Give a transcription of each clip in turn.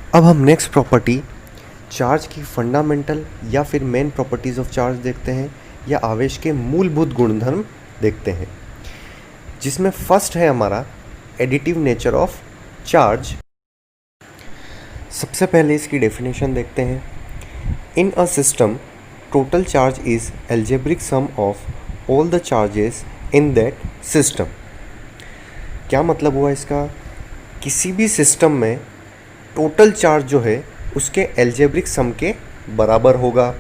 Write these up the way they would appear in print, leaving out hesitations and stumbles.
अब हम next property charge की फंडामेंटल या फिर मेन प्रॉपर्टीज़ ऑफ चार्ज देखते हैं या आवेश के मूलभूत गुणधर्म देखते हैं, जिसमें फर्स्ट है हमारा एडिटिव नेचर ऑफ चार्ज। सबसे पहले इसकी डेफिनेशन देखते हैं। In a system total charge is algebraic sum of all the charges in that system. क्या मतलब हुआ इसका? किसी भी सिस्टम में टोटल चार्ज जो है उसके एल्जेब्रिक सम के बराबर होगा।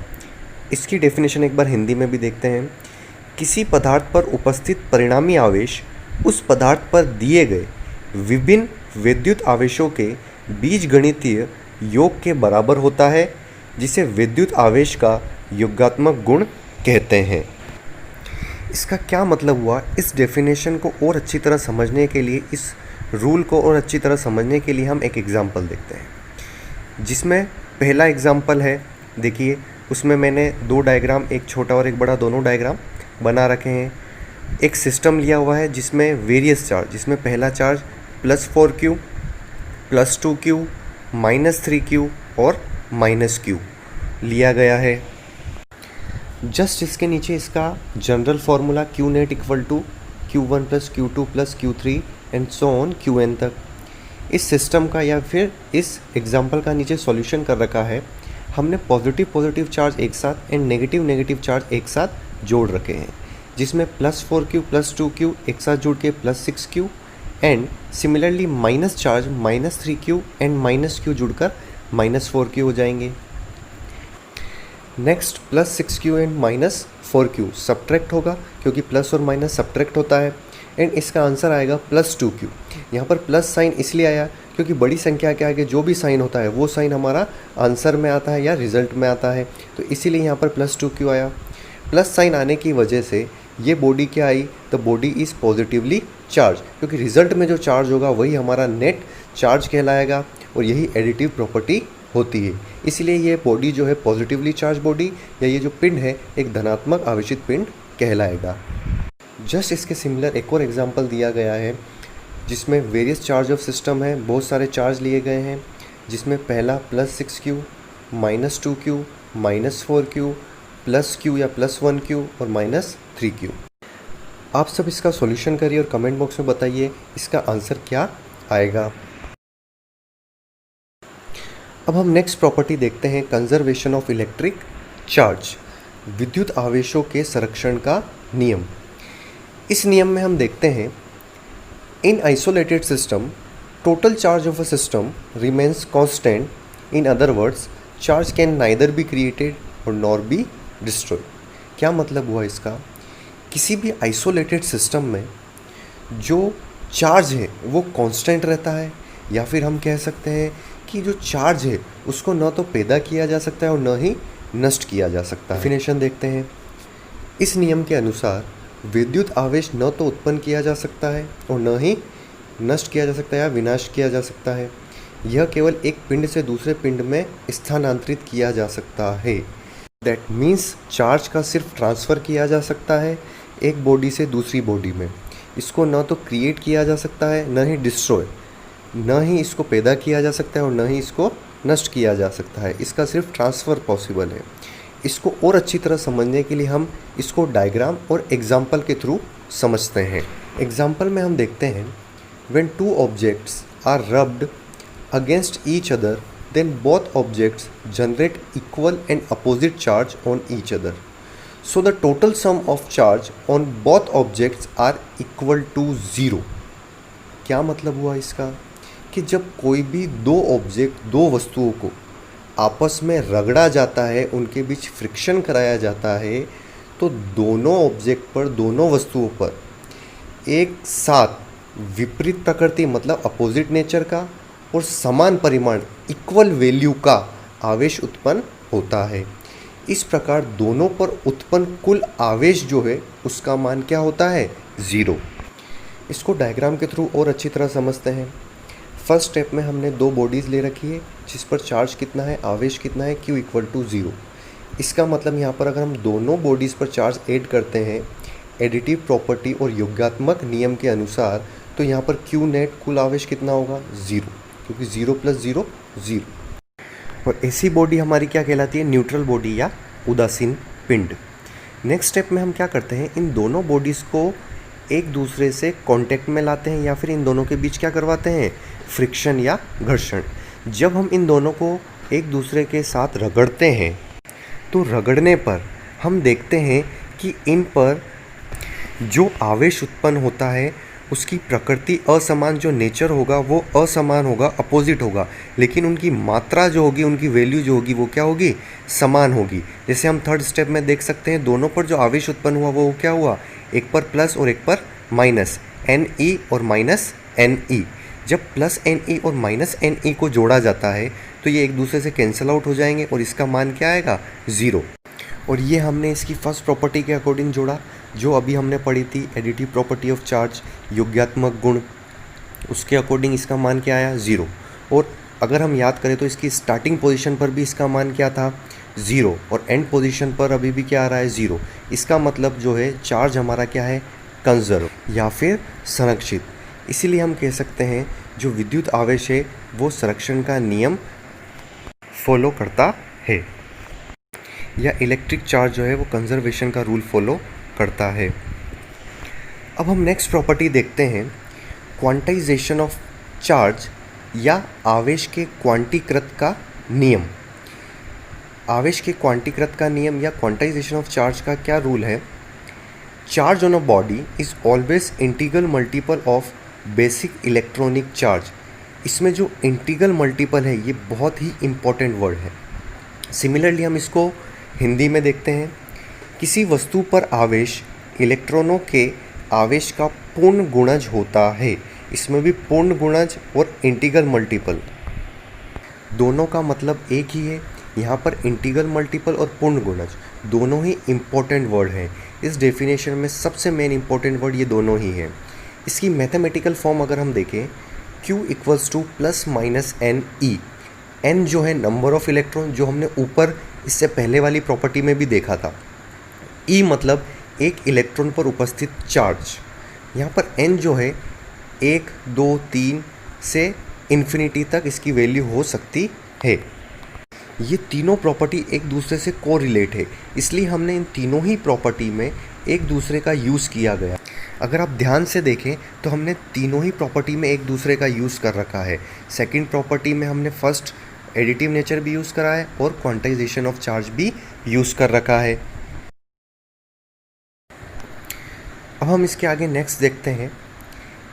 इसकी डेफिनेशन एक बार हिंदी में भी देखते हैं। किसी पदार्थ पर उपस्थित परिणामी आवेश उस पदार्थ पर दिए गए विभिन्न विद्युत आवेशों के बीजगणितीय योग के बराबर होता है, जिसे विद्युत आवेश का योगात्मक गुण कहते हैं। इसका क्या मतलब हुआ? इस डेफिनेशन को और अच्छी तरह समझने के लिए, इस रूल को और अच्छी तरह समझने के लिए हम एक एग्जाम्पल देखते हैं, जिसमें पहला एग्जाम्पल है, देखिए उसमें मैंने दो डायग्राम, एक छोटा और एक बड़ा, दोनों डायग्राम बना रखे हैं। एक सिस्टम लिया हुआ है जिसमें वेरियस चार्ज, जिसमें पहला चार्ज +4Q, +2Q, -3Q और -Q लिया गया है। जस्ट इसके नीचे इसका general formula Q net equal to Q1 + Q2 + Q3 and so on Qn तक। इस सिस्टम का या फिर इस एग्जाम्पल का नीचे सॉल्यूशन कर रखा है। हमने पॉजिटिव चार्ज एक साथ एंड नेगेटिव चार्ज एक साथ जोड़ रखे हैं, जिसमें +4Q +2Q एक साथ जुड़ के +6Q and similarly minus charge -3Q and -Q जुड़कर -4Q हो जाएंगे। Next +6Q and -4Q subtract होगा, क्योंकि प्लस और माइनस सब्ट्रैक्ट होता है, एंड इसका आंसर आएगा +2Q। यहाँ पर प्लस साइन इसलिए आया क्योंकि बड़ी संख्या के आगे जो भी साइन होता है वो साइन हमारा आंसर में आता है या रिजल्ट में आता है, तो इसीलिए यहाँ पर +2Q आया। प्लस साइन आने की वजह से ये बॉडी क्या आई? The body is positively charge, क्योंकि रिजल्ट में जो चार्ज होगा वही हमारा नेट चार्ज कहलाएगा और यही एडिटिव प्रॉपर्टी होती है। इसलिए ये बॉडी जो है पॉजिटिवली चार्ज बॉडी, या ये जो पिंड है एक धनात्मक आवेशित पिंड कहलाएगा। जस्ट इसके सिमिलर एक और एग्जांपल दिया गया है, जिसमें वेरियस चार्ज ऑफ सिस्टम है, बहुत सारे चार्ज लिए गए हैं, जिसमें पहला +6Q, -2Q, -4Q, +Q या +1Q और -3Q। आप सब इसका सॉल्यूशन करिए और कमेंट बॉक्स में बताइए इसका आंसर क्या आएगा। अब हम नेक्स्ट प्रॉपर्टी देखते हैं, कंजर्वेशन ऑफ इलेक्ट्रिक चार्ज, विद्युत आवेशों के संरक्षण का नियम। इस नियम में हम देखते हैं, इन isolated system total charge of a system remains constant, in other words charge can neither be created और नॉर बी डिस्ट्रॉय। क्या मतलब हुआ इसका? किसी भी आइसोलेटेड सिस्टम में जो चार्ज है वो कांस्टेंट रहता है, या फिर हम कह सकते हैं कि जो चार्ज है उसको न तो पैदा किया जा सकता है और न ही नष्ट किया जा सकता है। डेफिनेशन देखते हैं। इस नियम के अनुसार विद्युत आवेश न तो उत्पन्न किया जा सकता है और न ही नष्ट किया जा सकता है या विनाश किया जा सकता है। यह केवल एक पिंड से दूसरे पिंड में स्थानांतरित किया जा सकता है। दैट मीन्स चार्ज का सिर्फ ट्रांसफ़र किया जा सकता है एक बॉडी से दूसरी बॉडी में। इसको न तो क्रिएट किया जा सकता है, न ही डिस्ट्रॉय, न ही इसको पैदा किया जा सकता है और न ही इसको नष्ट किया जा सकता है। इसका सिर्फ ट्रांसफ़र पॉसिबल है। इसको और अच्छी तरह समझने के लिए हम इसको डायग्राम और एग्जाम्पल के थ्रू समझते हैं। एग्जाम्पल में हम देखते हैं, when two objects are rubbed against each other then both objects generate equal and opposite charge on each other, so the total sum of charge on both objects are equal to 0। क्या मतलब हुआ इसका? कि जब कोई भी दो object, दो वस्तुओं को आपस में रगड़ा जाता है, उनके बीच फ्रिक्शन कराया जाता है, तो दोनों ऑब्जेक्ट पर, दोनों वस्तुओं पर एक साथ विपरीत प्रकृति मतलब अपोजिट नेचर का और समान परिमाण इक्वल वैल्यू का आवेश उत्पन्न होता है। इस प्रकार दोनों पर उत्पन्न कुल आवेश जो है उसका मान क्या होता है? 0। इसको डायग्राम के थ्रू और अच्छी तरह समझते हैं। फर्स्ट स्टेप में हमने दो बॉडीज़ ले रखी है जिस पर चार्ज कितना है, आवेश कितना है, Q = 0। इसका मतलब यहाँ पर अगर हम दोनों बॉडीज़ पर चार्ज ऐड करते हैं एडिटिव प्रॉपर्टी और योगात्मक नियम के अनुसार, तो यहाँ पर Q नेट कुल आवेश कितना होगा? 0। क्योंकि 0 + 0 0। और ऐसी बॉडी हमारी क्या कहलाती है? न्यूट्रल बॉडी या उदासीन पिंड। नेक्स्ट स्टेप में हम क्या करते हैं, इन दोनों बॉडीज़ को एक दूसरे से कांटेक्ट में लाते हैं या फिर इन दोनों के बीच क्या करवाते हैं? फ्रिक्शन या घर्षण। जब हम इन दोनों को एक दूसरे के साथ रगड़ते हैं तो रगड़ने पर हम देखते हैं कि इन पर जो आवेश उत्पन्न होता है उसकी प्रकृति असमान, जो नेचर होगा वो असमान होगा, अपोजिट होगा, लेकिन उनकी मात्रा जो होगी, उनकी वैल्यू जो होगी वो क्या होगी? समान होगी। जैसे हम थर्ड स्टेप में देख सकते हैं, दोनों पर जो आवेश उत्पन्न हुआ वो क्या हुआ? एक पर प्लस और एक पर माइनस, Ne और माइनस Ne। जब प्लस Ne और माइनस Ne को जोड़ा जाता है तो ये एक दूसरे से कैंसिल आउट हो जाएंगे और इसका मान क्या आएगा? 0। और ये हमने इसकी फर्स्ट प्रॉपर्टी के अकॉर्डिंग जोड़ा जो अभी हमने पढ़ी थी, एडिटिव प्रॉपर्टी ऑफ चार्ज, योग्यात्मक गुण, उसके अकॉर्डिंग इसका मान क्या आया? 0। और अगर हम याद करें तो इसकी स्टार्टिंग पोजीशन पर भी इसका मान क्या था? 0। और एंड पोजीशन पर अभी भी क्या आ रहा है? 0। इसका मतलब जो है चार्ज हमारा क्या है? कंजर्व या फिर संरक्षित। इसीलिए हम कह सकते हैं जो विद्युत आवेश है वो संरक्षण का नियम फॉलो करता है, या इलेक्ट्रिक चार्ज जो है वो कंजर्वेशन का रूल फॉलो करता है। अब हम नेक्स्ट प्रॉपर्टी देखते हैं, क्वांटाइजेशन ऑफ चार्ज या आवेश के क्वांटीकृत का नियम। आवेश के क्वांटीकृत का नियम या क्वांटाइजेशन ऑफ चार्ज का क्या रूल है? Charge on a body is always integral multiple of basic electronic charge. इसमें जो इंटीग्रल मल्टीपल है ये बहुत ही इम्पोर्टेंट वर्ड है। सिमिलरली हम इसको हिंदी में देखते हैं, किसी वस्तु पर आवेश इलेक्ट्रॉनों के आवेश का पूर्ण गुणज होता है। इसमें भी पूर्ण गुणज और इंटीग्रल मल्टीपल दोनों का मतलब एक ही है। यहाँ पर इंटीग्रल मल्टीपल और पूर्ण गुणज दोनों ही इम्पोर्टेंट वर्ड हैं। इस डेफिनेशन में सबसे मेन इम्पोर्टेंट वर्ड ये दोनों ही हैं। इसकी मैथमेटिकल फॉर्म अगर हम देखें, Q = ±NE। N जो है नंबर ऑफ इलेक्ट्रॉन, जो हमने ऊपर इससे पहले वाली प्रॉपर्टी में भी देखा था। E मतलब एक इलेक्ट्रॉन पर उपस्थित चार्ज। यहाँ पर N जो है 1, 2, 3 से इन्फिनिटी तक इसकी वैल्यू हो सकती है। ये तीनों प्रॉपर्टी एक दूसरे से कोरिलेट है, इसलिए हमने इन तीनों ही प्रॉपर्टी में एक दूसरे का यूज़ किया गया। अगर आप ध्यान से देखें तो हमने तीनों ही प्रॉपर्टी में एक दूसरे का यूज़ कर रखा है। सेकंड प्रॉपर्टी में हमने फर्स्ट एडिटिव नेचर भी यूज़ करा है और क्वांटाइजेशन ऑफ चार्ज भी यूज़ कर रखा है। अब हम इसके आगे नेक्स्ट देखते हैं,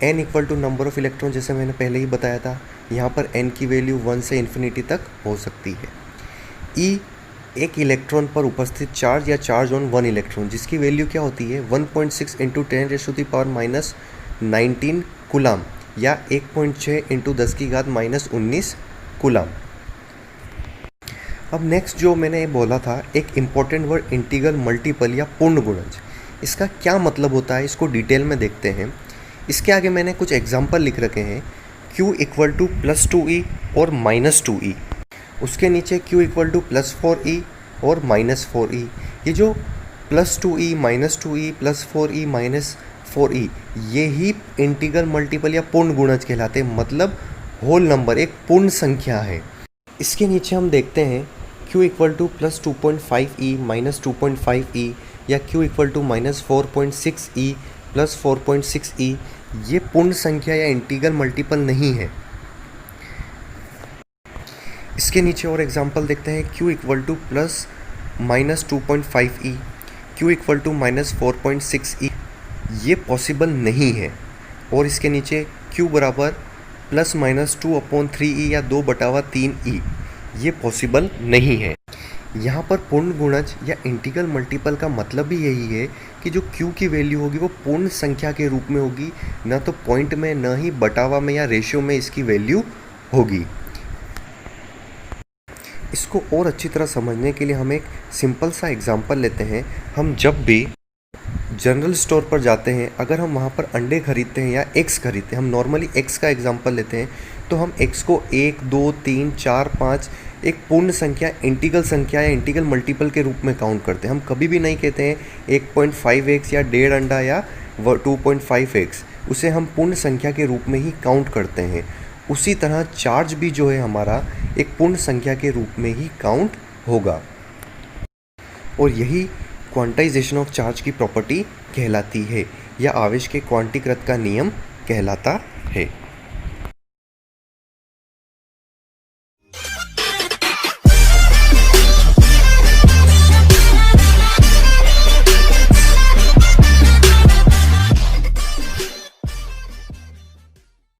n = नंबर ऑफ इलेक्ट्रॉन। जैसे मैंने पहले ही बताया था, यहाँ पर n की वैल्यू 1 से इन्फिनिटी तक हो सकती है। E एक इलेक्ट्रॉन पर उपस्थित चार्ज या चार्ज ऑन 1 इलेक्ट्रॉन, जिसकी वैल्यू क्या होती है? 1.6 × 10⁻⁻19 कूलाम या 1.6 × 10⁻⁻19 कूलाम। अब नेक्स्ट जो मैंने बोला था, एक इम्पॉर्टेंट वर्ड इंटीग्रल मल्टीपल या पूर्ण गुणज। इसका क्या मतलब होता है इसको डिटेल में देखते हैं। इसके आगे मैंने कुछ एग्जाम्पल लिख रखे हैं। Q = +2E और -2E। उसके नीचे Q = +4E और -4E। ये जो +2E, -2E, +4E, -4E, ये ही इंटीग्रल मल्टीपल या पूर्ण गुणज कहलाते हैं। मतलब होल नंबर, एक पूर्ण संख्या है। इसके नीचे हम देखते हैं Q = +2.5E, -2.5E, या Q = -4.6E, +4.6E। ये पूर्ण संख्या या इंटीग्रल मल्टीपल नहीं है। इसके नीचे और एग्जांपल देखते हैं, Q = +-2.5E, Q = -4.6E। ये पॉसिबल नहीं है। और इसके नीचे Q = ±2/3E या 2/3E। ये पॉसिबल नहीं है। यहाँ पर पूर्ण गुणज या इंटीग्रल मल्टीपल का मतलब भी यही है कि जो Q की वैल्यू होगी वो पूर्ण संख्या के रूप में होगी, ना तो पॉइंट में, ना ही बटावा में या रेशियो में इसकी वैल्यू होगी। इसको और अच्छी तरह समझने के लिए हम एक सिंपल सा एग्जांपल लेते हैं। हम जब भी जनरल स्टोर पर जाते हैं, अगर हम वहाँ पर अंडे खरीदते हैं या एग्स खरीदते हैं, हम नॉर्मली एग्स का एग्जांपल लेते हैं, तो हम एग्स को 1, 2, 3, 4, 5 एक पूर्ण संख्या, इंटीग्रल संख्या या इंटीग्रल मल्टीपल के रूप में काउंट करते हैं। हम कभी भी नहीं कहते हैं 1.5x या 1.5 अंडा या 2.5x। उसे हम पूर्ण संख्या के रूप में ही काउंट करते हैं। उसी तरह चार्ज भी जो है हमारा एक पूर्ण संख्या के रूप में ही काउंट होगा, और यही क्वांटाइजेशन ऑफ चार्ज की प्रॉपर्टी कहलाती है या आवेश के क्वांटीकृत का नियम कहलाता है।